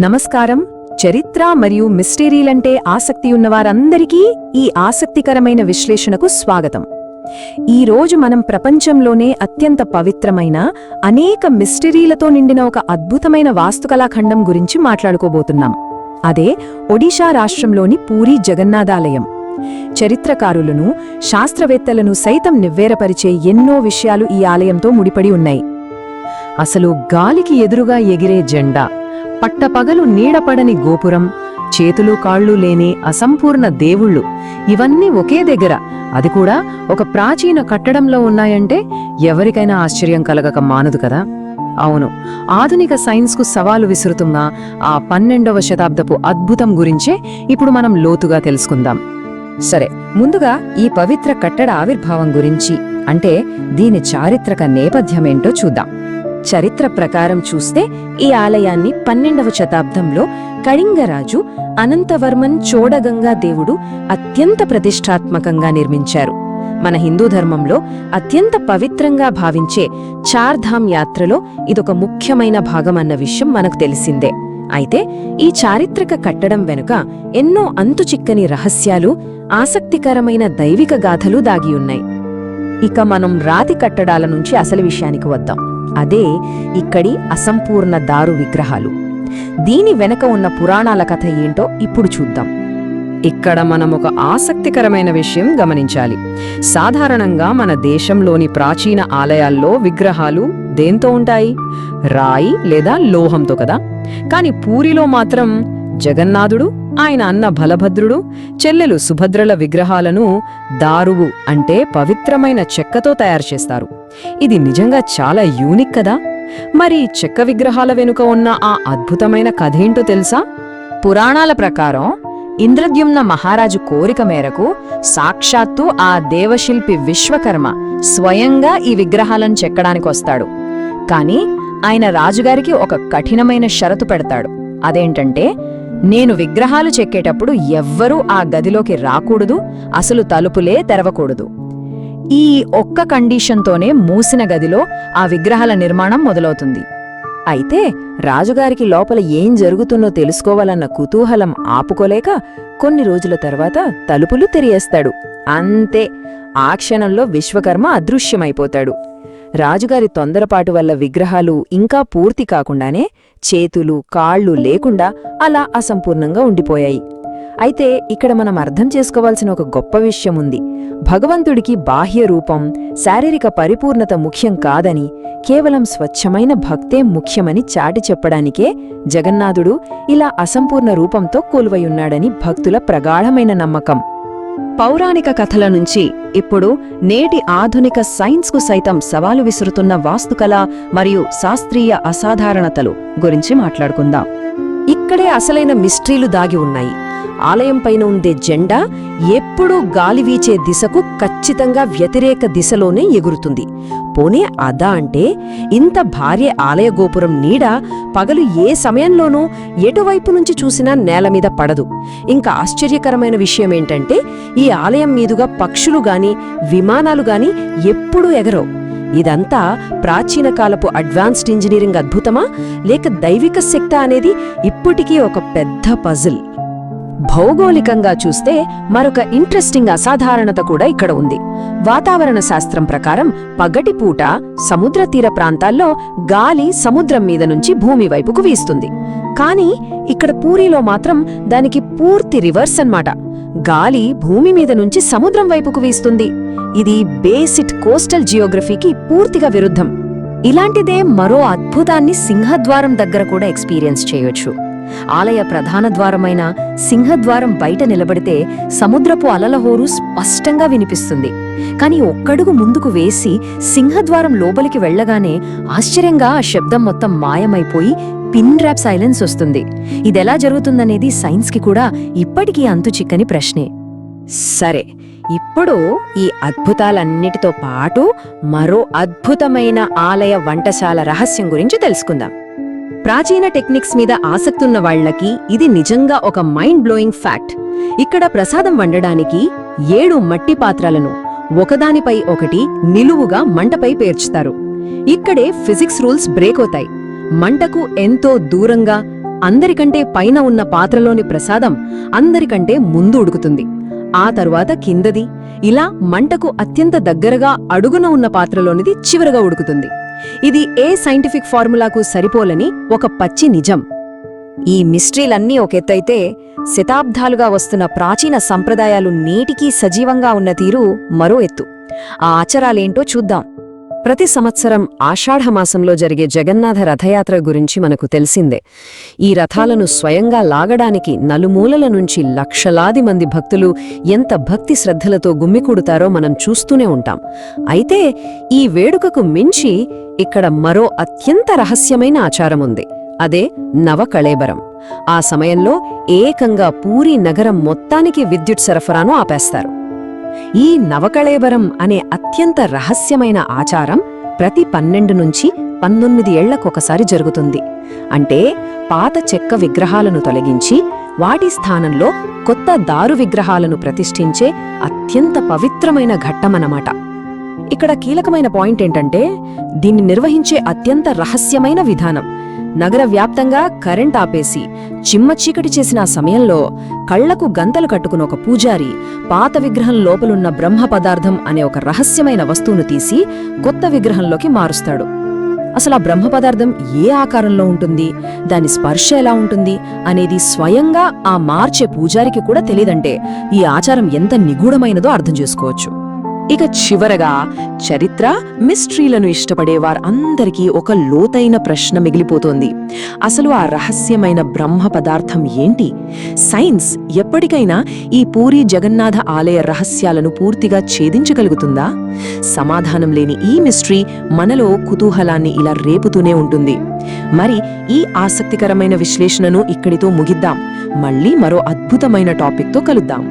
నమస్కారం. చరిత్ర మరియు మిస్టరీలంటే ఆసక్తి ఉన్నవారందరికీ ఈ ఆసక్తికరమైన విశ్లేషణకు స్వాగతం. ఈ రోజు మనం ప్రపంచంలోనే అత్యంత పవిత్రమైన అనేక మిస్టరీలతో నిండిన ఒక అద్భుతమైన వాస్తుకళాఖండం గురించి మాట్లాడుకోబోతున్నాం. అదే ఒడిషా రాష్ట్రంలోని పూరీ జగన్నాథాలయం. చరిత్రకారులను, శాస్త్రవేత్తలను సైతం నివ్వేరపరిచే ఎన్నో విషయాలు ఈ ఆలయంతో ముడిపడి ఉన్నాయి. అసలు గాలికి ఎదురుగా ఎగిరే జెండా, పట్టపగలు నీడపడని గోపురం, చేతులు కాళ్ళు లేని అసంపూర్ణ దేవుళ్ళు, ఇవన్నీ ఒకే దగ్గర, అది కూడా ఒక ప్రాచీన కట్టడంలో ఉన్నాయంటే ఎవరికైనా ఆశ్చర్యం కలగక మానదు కదా. అవును, ఆధునిక సైన్స్కు సవాలు విసురుతున్న ఆ 12వ శతాబ్దపు అద్భుతం గురించే ఇప్పుడు మనం లోతుగా తెలుసుకుందాం. సరే, ముందుగా ఈ పవిత్ర కట్టడ ఆవిర్భావం గురించి, అంటే దీని చారిత్రక నేపథ్యమేంటో చూద్దాం. చరిత్ర ప్రకారం చూస్తే ఈ ఆలయాన్ని 12వ శతాబ్దంలో కళింగరాజు అనంతవర్మన్ చోడగంగా దేవుడు అత్యంత ప్రతిష్టాత్మకంగా నిర్మించారు. మన హిందూ ధర్మంలో అత్యంత పవిత్రంగా భావించే చార్ధామ్ యాత్రలో ఇదొక ముఖ్యమైన భాగమన్న విషయం మనకు తెలిసిందే. అయితే ఈ చారిత్రక కట్టడం వెనుక ఎన్నో అంతుచిక్కని రహస్యాలు, ఆసక్తికరమైన దైవిక గాథలు దాగియున్నాయి. ఇక మనం రాతి కట్టడాల నుంచి అసలు విషయానికి వద్దాం. అదే ఇక్కడి అసంపూర్ణ దారు విగ్రహాలు. దీని వెనక ఉన్న పురాణాల కథ ఏంటో ఇప్పుడు చూద్దాం. ఇక్కడ మనం ఒక ఆసక్తికరమైన విషయం గమనించాలి. సాధారణంగా మన దేశంలోని ప్రాచీన ఆలయాల్లో విగ్రహాలు దేంతో ఉంటాయి? రాయి లేదా లోహంతో కదా. కాని పూరిలో మాత్రం జగన్నాథుడు, ఆయన అన్న బలభద్రుడు, చెల్లెలు సుభద్రల విగ్రహాలను దారువు అంటే పవిత్రమైన చెక్కతో తయారు చేస్తారు. ఇది నిజంగా చాలా యూనిక్ కదా. మరి చెక్క విగ్రహాల వెనుక ఉన్న ఆ అద్భుతమైన కథేంటో తెలుసా? పురాణాల ప్రకారం ఇంద్రద్యుమ్న మహారాజు కోరిక మేరకు సాక్షాత్తు ఆ దేవశిల్పి విశ్వకర్మ స్వయంగా ఈ విగ్రహాలను చెక్కడానికొస్తాడు. కాని ఆయన రాజుగారికి ఒక కఠినమైన షరతు పెడతాడు. అదేంటంటే, నేను విగ్రహాలు చెక్కేటప్పుడు ఎవ్వరూ ఆ గదిలోకి రాకూడదు, అసలు తలుపులే తెరవకూడదు. ఈ ఒక్క కండీషన్తోనే మూసిన గదిలో ఆ విగ్రహాల నిర్మాణం మొదలవుతుంది. అయితే రాజుగారికి లోపల ఏం జరుగుతుందో తెలుసుకోవాలన్న కుతూహలం ఆపుకోలేక కొన్ని రోజుల తర్వాత తలుపులు తెరియేస్తాడు. అంతే, ఆ క్షణంలో విశ్వకర్మ అదృశ్యమైపోతాడు. రాజుగారి తొందరపాటు వల్ల విగ్రహాలు ఇంకా పూర్తి కాకుండానే చేతులు కాళ్ళు లేకుండా అలా అసంపూర్ణంగా ఉండిపోయాయి. అయితే ఇక్కడ మనం అర్థం చేసుకోవాల్సిన ఒక గొప్ప విషయం ఉంది. భగవంతుడికి బాహ్య రూపం, శారీరక పరిపూర్ణత ముఖ్యం కాదని, కేవలం స్వచ్ఛమైన భక్తే ముఖ్యమని చాటి చెప్పడానికే జగన్నాథుడు ఇలా అసంపూర్ణ రూపంతో కొలువయున్నాడని భక్తుల ప్రగాఢమైన నమ్మకం. పౌరాణిక కథల నుంచి ఇప్పుడు నేటి ఆధునిక సైన్స్కు సైతం సవాలు విసురుతున్న వాస్తుకళ మరియు శాస్త్రీయ అసాధారణతలు గురించి మాట్లాడుకుందాం. ఇక్కడే అసలైన మిస్టరీలు దాగి ఉన్నాయి. ఆలయం పైన ఉండే జెండా ఎప్పుడూ గాలి వీచే దిశకు ఖచ్చితంగా వ్యతిరేక దిశలోనే ఎగురుతుంది. పోనీ అదా అంటే, ఇంత భారీ ఆలయ గోపురం నీడ పగలు ఏ సమయంలోనూ ఎటువైపు నుంచి చూసినా నేల మీద పడదు. ఇంకా ఆశ్చర్యకరమైన విషయమేంటంటే, ఈ ఆలయం మీదుగా పక్షులు గాని విమానాలు గాని ఎప్పుడూ ఎగరవు. ఇదంతా ప్రాచీన కాలపు అడ్వాన్స్డ్ ఇంజనీరింగ్ అద్భుతమా, లేక దైవిక శక్తి అనేది ఇప్పటికీ ఒక పెద్ద పజిల్. భౌగోళికంగా చూస్తే మరొక ఇంట్రెస్టింగ్ అసాధారణత కూడా ఇక్కడ ఉంది. వాతావరణ శాస్త్రం ప్రకారం పగటిపూట సముద్ర తీర ప్రాంతాల్లో గాలి సముద్రం మీద నుంచి భూమి వైపుకు వీస్తుంది. కానీ ఇక్కడ పూరీలో మాత్రం దానికి పూర్తి రివర్స్ అన్నమాట. గాలి భూమి మీద నుంచి సముద్రం వైపుకు వీస్తుంది. ఇది బేసిక్ కోస్టల్ జియోగ్రఫీకి పూర్తిగా విరుద్ధం. ఇలాంటిదే మరో అద్భుతాన్ని సింహద్వారం దగ్గర కూడా ఎక్స్పీరియన్స్ చేయొచ్చు. ఆలయ ప్రధాన ద్వారమైన సింహద్వారం బయట నిలబడితే సముద్రపు అలల హోరు స్పష్టంగా వినిపిస్తుంది. కాని ఒక్కడుగు ముందుకు వేసి సింహద్వారం లోపలికి వెళ్లగానే ఆశ్చర్యంగా ఆ శబ్దం మొత్తం మాయమైపోయి పిన్ డ్రాప్ సైలెన్స్ వస్తుంది. ఇదెలా జరుగుతుందనేది సైన్స్కి కూడా ఇప్పటికీ అంతుచిక్కని ప్రశ్నే. సరే, ఇప్పుడు ఈ అద్భుతాలన్నిటితో పాటు మరో అద్భుతమైన ఆలయ వంటశాల రహస్యం గురించి తెలుసుకుందాం. ప్రాచీన టెక్నిక్స్ మీద ఆసక్తున్న వాళ్లకి ఇది నిజంగా ఒక మైండ్ బ్లోయింగ్ ఫ్యాక్ట్. ఇక్కడ ప్రసాదం వండడానికి 7 మట్టి పాత్రలను ఒకదానిపై ఒకటి నిలువుగా మంటపై పేర్చుతారు. ఇక్కడే ఫిజిక్స్ రూల్స్ బ్రేక్ అవుతాయి. మంటకు ఎంతో దూరంగా అందరికంటే పైన ఉన్న పాత్రలోని ప్రసాదం అందరికంటే ముందు ఉడుకుతుంది, ఆ తరువాత కిందది, ఇలా మంటకు అత్యంత దగ్గరగా అడుగున ఉన్న పాత్రలోనిది చివరగా ఉడుకుతుంది. ఇది ఏ సైంటిఫిక్ ఫార్ములాకు సరిపోలని ఒక పచ్చి నిజం. ఈ మిస్టరీలన్నీ ఒకెత్తైతే, శతాబ్దాలుగా వస్తున్న ప్రాచీన సంప్రదాయాలు నేటికీ సజీవంగా ఉన్న తీరు మరో ఎత్తు. ఆ ఆచారాలేంటో చూద్దాం. ప్రతి సంవత్సరం ఆషాఢమాసంలో జరిగే జగన్నాథ రథయాత్ర గురించి మనకు తెలిసిందే. ఈ రథాలను స్వయంగా లాగడానికి నలుమూలల నుంచి లక్షలాది మంది భక్తులు ఎంత భక్తి శ్రద్ధలతో గుమ్మికూడుతారో మనం చూస్తూనే ఉంటాం. అయితే ఈ వేడుకకు మించి ఇక్కడ మరో అత్యంత రహస్యమైన ఆచారముంది. అదే నవకళేబరం. ఆ సమయంలో ఏకంగా పూరీ నగరం మొత్తానికి విద్యుత్ సరఫరాను ఆపేస్తారు. ఈ నవకళేబరం అనే అత్యంత రహస్యమైన ఆచారం ప్రతి 12 నుంచి 19 ఏళ్లకొకసారి జరుగుతుంది. అంటే పాత చెక్క విగ్రహాలను తొలగించి వాటి స్థానంలో కొత్త దారు విగ్రహాలను ప్రతిష్ఠించే అత్యంత పవిత్రమైన ఘట్టమన్నమాట. ఇక్కడ కీలకమైన పాయింట్ ఏంటంటే, దీన్ని నిర్వహించే అత్యంత రహస్యమైన విధానం. నగర వ్యాప్తంగా కరెంట్ ఆపేసి చిమ్మ చీకటి చేసిన సమయంలో కళ్లకు గంతలు కట్టుకున్న ఒక పూజారి పాత విగ్రహం లోపలున్న బ్రహ్మ పదార్థం అనే ఒక రహస్యమైన వస్తువును తీసి కొత్త విగ్రహంలోకి మారుస్తాడు. అసలు ఆ బ్రహ్మ పదార్థం ఏ ఆకారంలో ఉంటుంది, దాని స్పర్శ ఎలా ఉంటుంది అనేది స్వయంగా ఆ మార్చే పూజారికి కూడా తెలీదంటే ఈ ఆచారం ఎంత నిగూఢమైనదో అర్థం చేసుకోవచ్చు. ఇక చివరగా చరిత్ర, మిస్టరీలను ఇష్టపడే వారందరికీ ఒక లోతైన ప్రశ్న మిగిలిపోతోంది. అసలు ఆ రహస్యమైన బ్రహ్మ పదార్థం ఏంటి? సైన్స్ ఎప్పటికైనా ఈ పూరీ జగన్నాథ ఆలయ రహస్యాలను పూర్తిగా ఛేదించగలుగుతుందా? సమాధానం లేని ఈ మిస్టరీ మనలో కుతూహలాన్ని ఇలా రేపుతూనే ఉంటుంది. మరి ఈ ఆసక్తికరమైన విశ్లేషణను ఇక్కడితో ముగిద్దాం. మళ్ళీ మరో అద్భుతమైన టాపిక్తో కలుద్దాం.